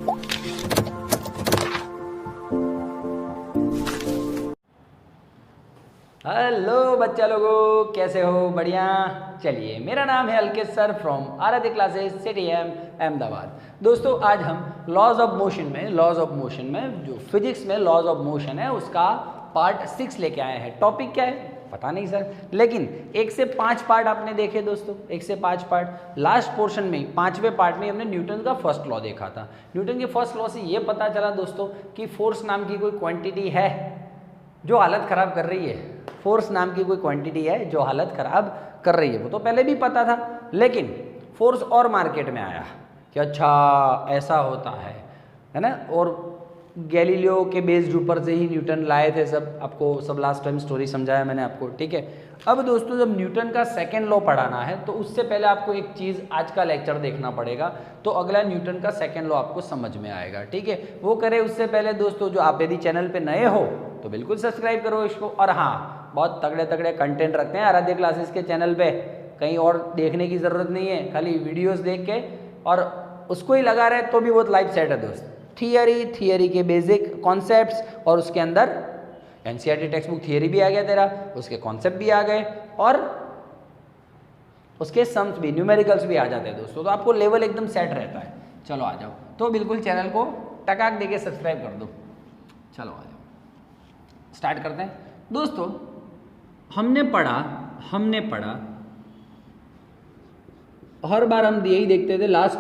Hello बच्चा लोगों, कैसे हो? बढ़िया। चलिए, मेरा नाम है अलकेश सर फ्रॉम आराध्य क्लासेस CTM अहमदाबाद। दोस्तों, आज हम लॉज ऑफ मोशन में जो फिजिक्स में लॉज ऑफ मोशन है उसका पार्ट 6 लेके आए हैं। टॉपिक क्या है पता नहीं सर, लेकिन 1 से 5 पार्ट आपने देखे दोस्तों, 1 से 5 पार्ट। लास्ट पोर्शन में 5वें पार्ट में हमने न्यूटन का फर्स्ट लॉ देखा था। न्यूटन के फर्स्ट लॉ से ये पता चला दोस्तों कि फोर्स नाम की कोई क्वांटिटी है जो हालत ख़राब कर रही है। फोर्स नाम की कोई क्वांटिटी है जो हालत ख़राब कर रही है, वो तो पहले भी पता था, लेकिन फोर्स और मार्केट में आया कि अच्छा ऐसा होता है ना। और गैलीलियो के बेस्ड ऊपर से ही न्यूटन लाए थे सब, आपको सब लास्ट टाइम स्टोरी समझाया मैंने आपको, ठीक है। अब दोस्तों, जब न्यूटन का सेकेंड लॉ पढ़ाना है तो उससे पहले आपको एक चीज़ आज का लेक्चर देखना पड़ेगा, तो अगला न्यूटन का सेकेंड लॉ आपको समझ में आएगा, ठीक है। वो करे उससे पहले दोस्तों, जो आप यदि चैनल पे नए हो तो बिल्कुल सब्सक्राइब करो इसको। और हाँ, बहुत तगड़े तगड़े कंटेंट रखते हैं आराध्य क्लासेस के चैनल पे, कहीं और देखने की ज़रूरत नहीं है, खाली वीडियोस देख के और उसको ही लगा रहे तो भी बहुत लाइफ सेट है दोस्त। थियरी के बेसिक कॉन्सेप्ट्स, और उसके अंदर NCERT टेक्स्ट बुक थियरी भी आ गया तेरा, उसके कॉन्सेप्ट भी आ गए और उसके सम्स भी, न्यूमेरिकल्स भी आ जाते हैं दोस्तों, तो आपको लेवल एकदम सेट रहता है। चलो आ जाओ, तो बिल्कुल चैनल को टकाक देके सब्सक्राइब कर दो। चलो आ जाओ, स्टार्ट करते हैं दोस्तों। हमने पढ़ा हर बार हम यही देखते थे, लास्ट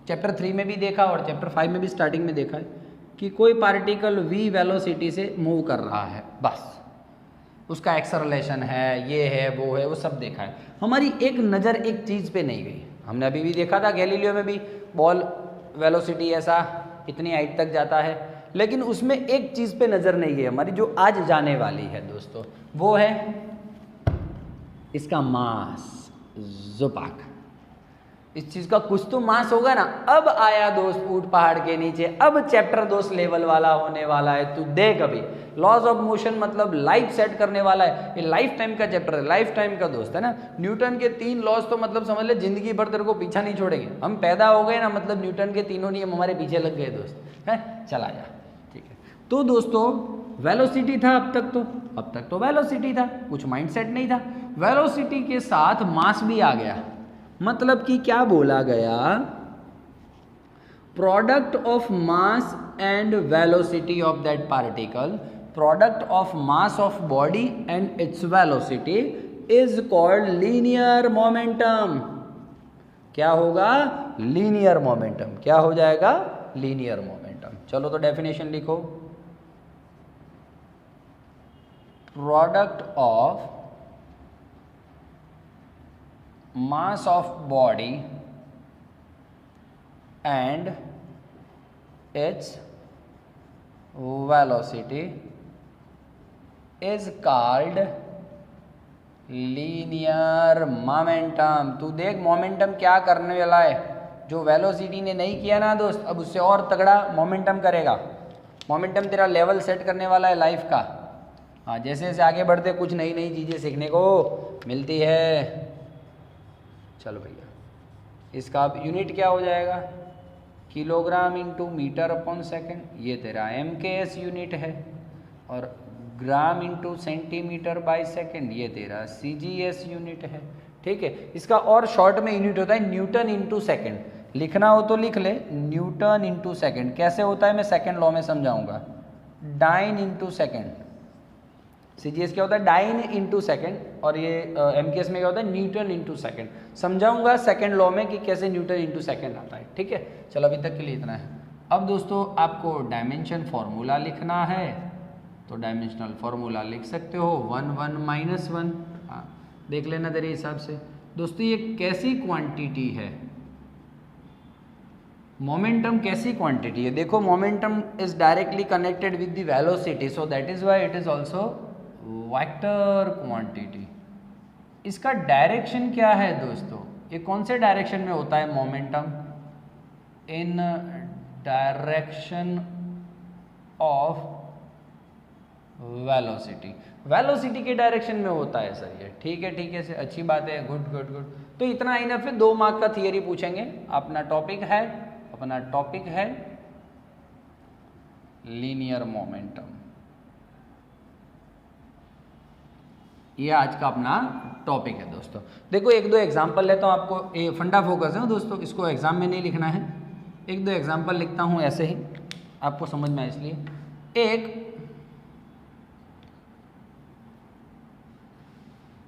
चैप्टर 3 में भी देखा और चैप्टर 5 में भी स्टार्टिंग में देखा है कि कोई पार्टिकल v वेलोसिटी से मूव कर रहा है, बस उसका एक्सेलरेशन है, ये है, वो है, वो सब देखा है। हमारी एक नज़र एक चीज़ पे नहीं गई। हमने अभी भी देखा था गैलीलियो में भी बॉल वेलोसिटी ऐसा इतनी हाइट तक जाता है, लेकिन उसमें एक चीज़ पे नज़र नहीं गई हमारी, जो आज जाने वाली है दोस्तों, वो है इसका मास, ज़ुपाक। इस चीज़ का कुछ तो मास होगा ना। अब आया दोस्त ऊंट पहाड़ के नीचे, अब चैप्टर दोस्त लेवल वाला होने वाला है। तू देख, अभी लॉज ऑफ मोशन मतलब लाइफ सेट करने वाला है। ये लाइफ टाइम का चैप्टर है, लाइफ टाइम का दोस्त है ना। न्यूटन के 3 लॉज तो मतलब समझ ले जिंदगी भर तेरे को पीछा नहीं छोड़ेंगे। हम पैदा हो गए ना, मतलब न्यूटन के तीनों नियम हमारे पीछे लग गए दोस्त, है। चला जा, ठीक है। तो दोस्तों, वेलोसिटी था अब तक तो वेलोसिटी था, कुछ माइंडसेट नहीं था। वेलोसिटी के साथ मास भी आ गया, मतलब कि क्या बोला गया, product of mass and velocity of that particle, product of mass of body and its velocity is called linear momentum. क्या होगा? Linear momentum. क्या हो जाएगा? Linear momentum. चलो तो डेफिनेशन लिखो। Product of mass of body and its velocity is called linear momentum। तू देख मोमेंटम क्या करने वाला है, जो वेलोसिटी ने नहीं किया ना दोस्त, अब उससे और तगड़ा मोमेंटम करेगा। मोमेंटम तेरा लेवल सेट करने वाला है लाइफ का। हाँ, जैसे जैसे आगे बढ़ते कुछ नई नई चीज़ें सीखने को मिलती है। चलो भैया, इसका अब यूनिट क्या हो जाएगा? Kilogram into metre upon second, ये तेरा MKS यूनिट है। और gram into centimetre by second, ये तेरा CGS यूनिट है, ठीक है। इसका और शॉर्ट में यूनिट होता है न्यूटन इंटू सेकेंड। लिखना हो तो लिख ले, न्यूटन इंटू सेकेंड। कैसे होता है मैं सेकेंड लॉ में समझाऊंगा। डाइन इंटू सेकेंड, CGS क्या होता है? डाइन इंटू सेकेंड, और ये MKS में क्या होता है? Newton into second. समझाऊंगा सेकेंड लॉ में कि कैसे न्यूटन इंटू सेकेंड आता है, ठीक है। चलो अभी तक के लिए इतना है। अब दोस्तों, आपको डायमेंशन फॉर्मूला लिखना है, तो डायमेंशनल फॉर्मूला लिख सकते हो 1 1 -1। हाँ, देख लेना तेरे हिसाब से। दोस्तों, ये कैसी क्वांटिटी है? मोमेंटम कैसी क्वांटिटी है? देखो, momentum is directly connected with the velocity, so that is why it is also vector quantity. इसका डायरेक्शन क्या है दोस्तों? ये कौन से डायरेक्शन में होता है momentum? In direction of velocity. Velocity के डायरेक्शन में होता है सर ये, ठीक है सर, अच्छी बात है, गुड। तो इतना इनफ है। 2 मार्क का थियरी पूछेंगे, अपना टॉपिक है अपना टॉपिक है लीनियर मोमेंटम। ये आज का अपना टॉपिक है दोस्तों। देखो एक दो एग्जांपल लेता हूँ, आपको ये फंडा फोकस है दोस्तों, इसको एग्जाम में नहीं लिखना है। एक दो एग्जांपल लिखता हूँ ऐसे ही आपको समझ में आए इसलिए। एक,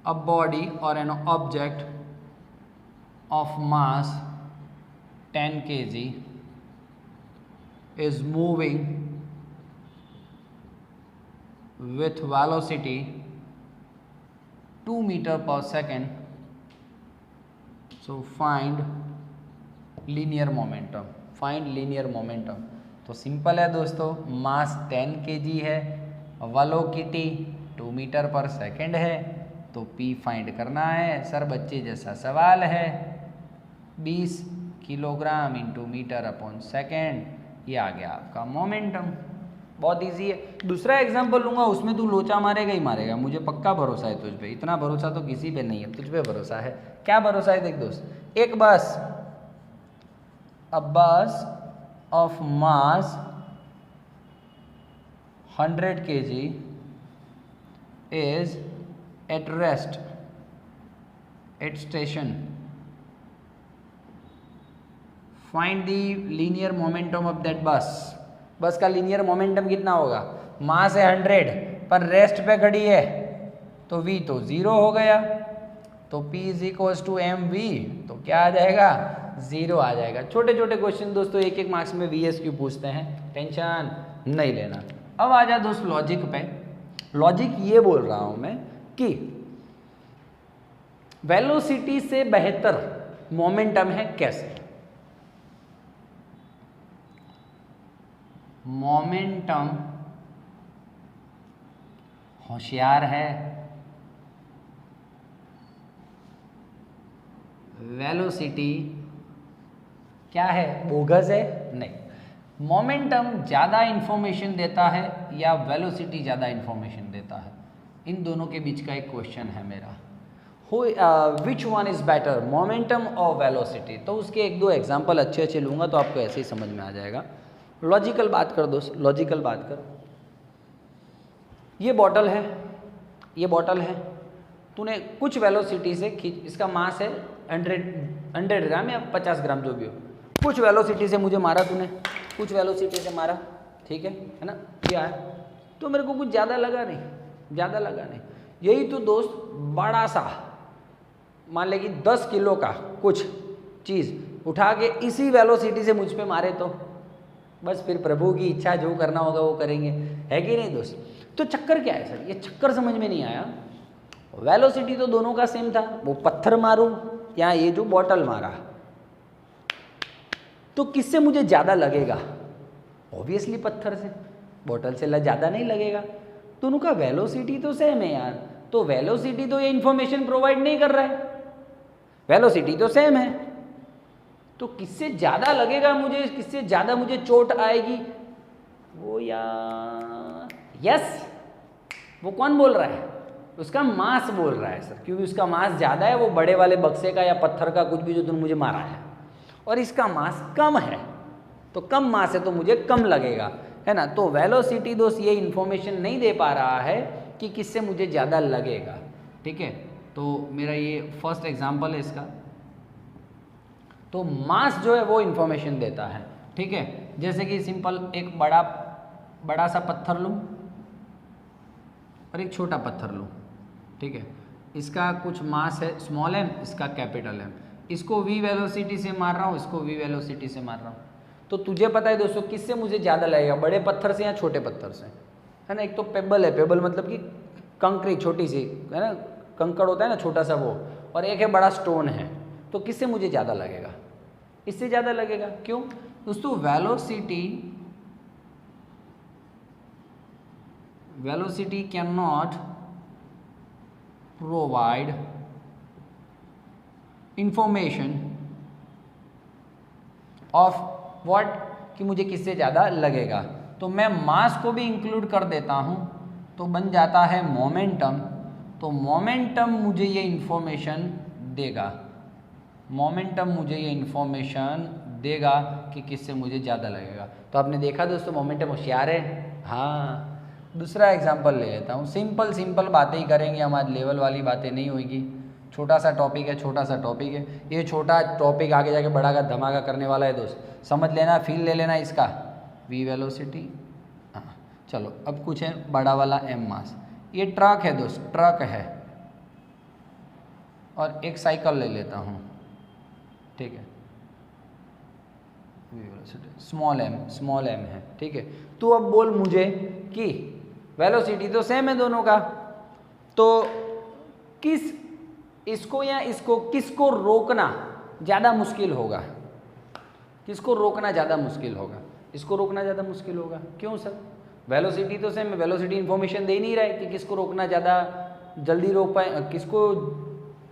a body or an object of mass 10 kg is moving with velocity 2 meter per second, so find linear momentum। find linear momentum तो सिंपल है दोस्तों, मास 10 kg है, वेलोसिटी 2 मीटर पर सेकेंड है, तो P फाइंड करना है। सर बच्चे जैसा सवाल है, 20 kilogram into metre upon second, ये आ गया आपका मोमेंटम। बहुत इजी है। दूसरा एग्जांपल लूँगा, उसमें तू लोचा मारेगा ही मारेगा, मुझे पक्का भरोसा है तुझ पे। इतना भरोसा तो किसी पे नहीं है, तुझ पे भरोसा है। क्या भरोसा है? देख दोस्त, एक बस, अ बस of mass 100 kg is at rest at station, find the linear momentum of that bus। बस का लीनियर मोमेंटम कितना होगा? मास है 100 पर रेस्ट पे खड़ी है, तो v तो 0 हो गया, तो P is equals to mv, तो क्या आ जाएगा? 0 आ जाएगा। छोटे छोटे क्वेश्चन दोस्तों एक एक मार्क्स में VSQ पूछते हैं, टेंशन नहीं लेना। अब आ जा दोस्त लॉजिक पे। लॉजिक ये बोल रहा हूं मैं कि वेलोसिटी से बेहतर मोमेंटम है कैसे? मोमेंटम होशियार है, वेलोसिटी क्या है? बोगस है? नहीं। मोमेंटम ज़्यादा इंफॉर्मेशन देता है या वेलोसिटी ज़्यादा इंफॉर्मेशन देता है? इन दोनों के बीच का एक क्वेश्चन है मेरा। Which one is better, momentum और वेलोसिटी? तो उसके एक दो एग्जांपल अच्छे अच्छे लूँगा तो आपको ऐसे ही समझ में आ जाएगा। लॉजिकल बात कर दोस्त, लॉजिकल बात कर। ये बॉटल है, ये बॉटल है, तूने कुछ वेलोसिटी से खींच, इसका मास है 100 ग्राम या 50 ग्राम जो भी हो, कुछ वेलोसिटी से मुझे मारा तूने, कुछ वेलोसिटी से मारा, ठीक है ना? क्या है? तो मेरे को कुछ ज़्यादा लगा नहीं, ज़्यादा लगा नहीं। यही तो दोस्त बड़ा सा मान ले कि 10 किलो का कुछ चीज़ उठा के इसी वेलोसिटी से मुझ पे मारे तो बस फिर प्रभु की इच्छा, जो करना होगा वो करेंगे, है कि नहीं दोस्त? तो चक्कर क्या है सर? ये चक्कर समझ में नहीं आया। वेलोसिटी तो दोनों का सेम था, वो पत्थर मारूं या ये जो बॉटल मारा, तो किससे मुझे ज़्यादा लगेगा? ऑब्वियसली पत्थर से, बॉटल से ज़्यादा नहीं लगेगा। दोनों का वेलोसिटी तो सेम है यार, तो वेलोसिटी तो ये इन्फॉर्मेशन प्रोवाइड नहीं कर रहा है, वेलोसिटी तो सेम है, तो किससे ज़्यादा लगेगा मुझे, किससे ज़्यादा मुझे चोट आएगी? वो यार यस, वो कौन बोल रहा है? उसका मास बोल रहा है सर, क्योंकि उसका मास ज़्यादा है, वो बड़े वाले बक्से का या पत्थर का कुछ भी जो तुमने मुझे मारा है, और इसका मास कम है, तो कम मास है तो मुझे कम लगेगा, है ना? तो वेलोसिटी दोस्त ये इन्फॉर्मेशन नहीं दे पा रहा है कि किससे मुझे ज़्यादा लगेगा, ठीक है? तो मेरा ये फर्स्ट एग्जाम्पल है इसका। तो मास जो है वो इन्फॉर्मेशन देता है, ठीक है? जैसे कि सिंपल एक बड़ा सा पत्थर लूँ और एक छोटा पत्थर लूँ, ठीक है? इसका कुछ मास है स्मॉल m, इसका कैपिटल M, इसको v वेलोसिटी से मार रहा हूँ, इसको v वेलोसिटी से मार रहा हूँ, तो तुझे पता है दोस्तों किससे मुझे ज़्यादा लगेगा, बड़े पत्थर से या छोटे पत्थर से, है ना? एक तो पेबल है, पेबल मतलब कि कंकरी छोटी सी, है ना? कंकड़ होता है ना छोटा सा वो, और एक है बड़ा स्टोन है, तो किससे मुझे ज़्यादा लगेगा? इससे ज़्यादा लगेगा। क्यों दोस्तों? Velocity can not provide information of what, कि मुझे किससे ज़्यादा लगेगा। तो मैं मास को भी इंक्लूड कर देता हूँ, तो बन जाता है मोमेंटम। तो मोमेंटम मुझे ये इंफॉर्मेशन देगा, मोमेंटम मुझे ये इंफॉर्मेशन देगा कि किससे मुझे ज़्यादा लगेगा। तो आपने देखा दोस्तों मोमेंटम होशियार है। हाँ, दूसरा एग्जांपल ले लेता हूँ। सिंपल सिंपल बातें ही करेंगे हम आज, लेवल वाली बातें नहीं होगी। छोटा सा टॉपिक है, छोटा सा टॉपिक है। ये छोटा टॉपिक आगे जाके बड़ा का धमाका करने वाला है दोस्त, समझ लेना, फील ले लेना इसका। v वेलोसिटी, हाँ चलो अब कुछ है बड़ा वाला m मास। ये ट्रक है दोस्त, ट्रक है, और एक साइकिल ले लेता हूँ, ठीक है, स्मॉल m है, ठीक है। तो अब बोल मुझे कि वेलोसिटी तो सेम है दोनों का, तो इसको या इसको किसको रोकना ज़्यादा मुश्किल होगा? किसको रोकना ज़्यादा मुश्किल होगा? इसको रोकना ज़्यादा मुश्किल होगा। क्यों सर? वेलोसिटी तो सेम है, वेलोसिटी इन्फॉर्मेशन दे नहीं रहा है कि किसको रोकना ज़्यादा जल्दी रोक पाए, किसको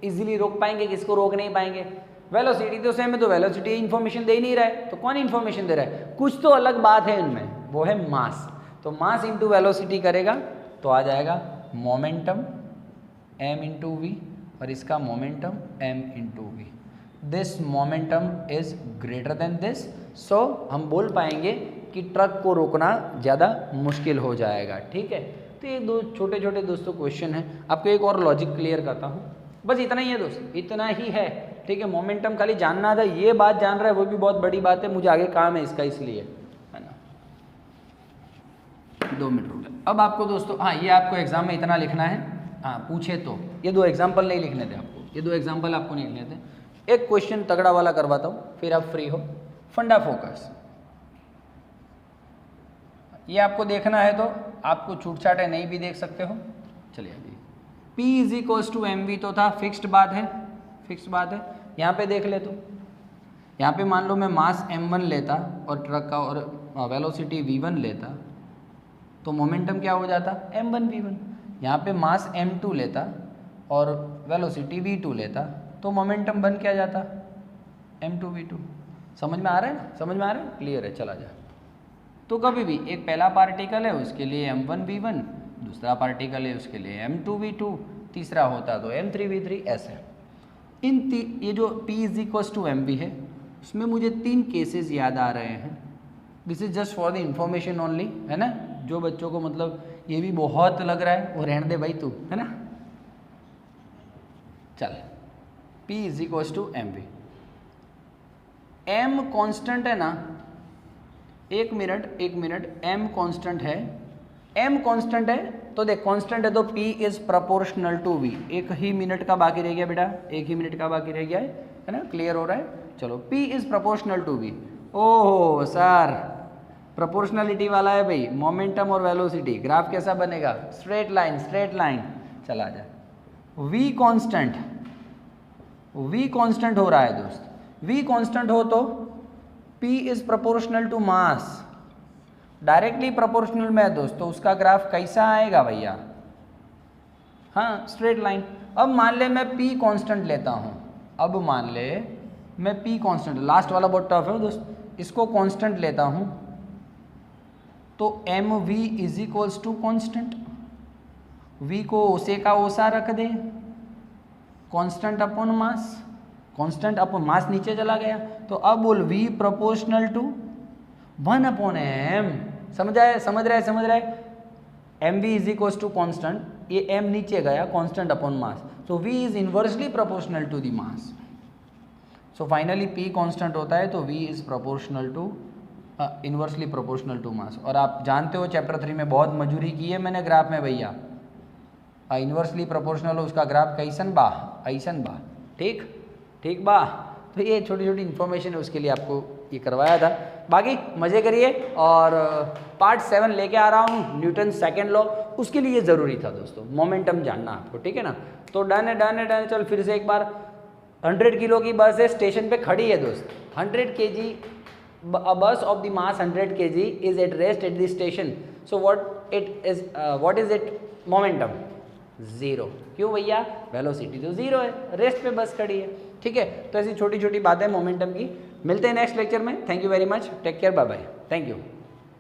इजीली रोक पाएंगे, किसको रोक नहीं पाएंगे। वेलोसिटी तो सेम है, तो वेलोसिटी इन्फॉर्मेशन दे ही नहीं रहा है, तो कौन इन्फॉर्मेशन दे रहा है? कुछ तो अलग बात है इनमें, वो है मास। तो मास इंटू वेलोसिटी करेगा तो आ जाएगा मोमेंटम m इंटू वी, और इसका momentum m into v. This momentum is greater than this, so हम बोल पाएंगे कि ट्रक को रोकना ज़्यादा मुश्किल हो जाएगा, ठीक है। तो ये दो छोटे छोटे दोस्तों क्वेश्चन हैं। आपको एक और लॉजिक क्लियर करता हूँ, बस इतना ही है दोस्त, इतना ही है, ठीक है। मोमेंटम खाली जानना था, ये बात जान रहा है वो भी बहुत बड़ी बात है, मुझे आगे काम है इसका, इसलिए है ना। 2 मिनट रुक जाए। अब आपको दोस्तों, हाँ ये आपको एग्जाम में इतना लिखना है, हाँ पूछे तो ये 2 एग्जाम्पल नहीं लिखने थे आपको, ये 2 एग्जाम्पल आपको नहीं लिखने थे। एक क्वेश्चन तगड़ा वाला करवाता हूँ, फिर आप फ्री हो। फंडा फोकस, ये आपको देखना है तो आपको छूट छाट है, नहीं भी देख सकते हो। चलिए अभी P is equals to m v तो था, फिक्स्ड बात है, फिक्स्ड बात है। यहाँ पे देख ले तो, यहाँ पे मान लो मैं मास m1 लेता और ट्रक का और वेलोसिटी v1 लेता, तो मोमेंटम क्या हो जाता? m1 v1। यहाँ पे मास m2 लेता और वेलोसिटी v2 लेता, तो मोमेंटम बन क्या जाता? m2 v2। समझ में आ रहा है ना? समझ में आ रहा है? क्लियर है? चला जा। तो कभी भी एक पहला पार्टिकल है उसके लिए m1 v1, दूसरा पार्टिकल है उसके लिए m2 v2, तीसरा होता तो m3 v3, ऐसे। ये जो P is equals to m v है, उसमें मुझे 3 केसेस याद आ रहे हैं। This is just for the information only, है ना। जो बच्चों को मतलब ये भी बहुत लग रहा है वो रहने दे भाई तू, है ना। चल, P is equals to m v. M constant है ना, एक मिनट, M कांस्टेंट है, M कांस्टेंट है तो देख कांस्टेंट है तो P is proportional to V। एक ही मिनट का बाकी रह गया बेटा, एक ही मिनट का बाकी रह गया है ना, क्लियर हो रहा है। चलो, P is proportional to V। ओहो सर, प्रोपोर्शनलिटी वाला है भाई, मोमेंटम और वेलोसिटी। ग्राफ कैसा बनेगा? Straight line, straight line. चला जा। V कांस्टेंट हो रहा है दोस्त, V कांस्टेंट हो तो P is proportional to mass, directly proportional में है दोस्तों, उसका ग्राफ कैसा आएगा भैया? हाँ, स्ट्रेट लाइन। अब मान ले मैं P कांस्टेंट लेता हूँ, अब मान ले मैं P कांस्टेंट, लास्ट वाला बहुत टफ है दोस्त, इसको कांस्टेंट लेता हूँ तो mv is equals to constant, v को ओसे का ओसा रख दे, constant upon mass, constant upon mass नीचे चला गया, तो अब बोल v proportional to 1 upon m। समझ रहा है। mv is equals to constant, ये m नीचे गया, constant upon mass, so v is inversely proportional to the mass. So finally p constant होता है तो v is proportional to, inversely proportional to मास। और आप जानते हो चैप्टर 3 में बहुत मजूरी की है मैंने ग्राफ में भैया, इनवर्सली प्रोपोर्शनल हो उसका ग्राफ कैसन बा, ऐसन बा, ठीक बा। तो ये छोटी छोटी इन्फॉर्मेशन है, उसके लिए आपको ये करवाया था। बाकी मज़े करिए, और पार्ट 7 लेके आ रहा हूँ, न्यूटन सेकेंड लॉ, उसके लिए ज़रूरी था दोस्तों मोमेंटम जानना आपको, ठीक है ना। तो डन है। चल फिर से एक बार, 100 किलो की बस है, स्टेशन पे खड़ी है दोस्त, 100 kg a bus of the mass 100 kg is at rest at the station, so what is it momentum? 0। क्यों भैया? वेलोसिटी तो 0 है, रेस्ट पे बस खड़ी है, ठीक है। तो ऐसी छोटी छोटी बातें मोमेंटम की। मिलते हैं नेक्स्ट लेक्चर में। Thank you very much, take care, bye bye, thank you.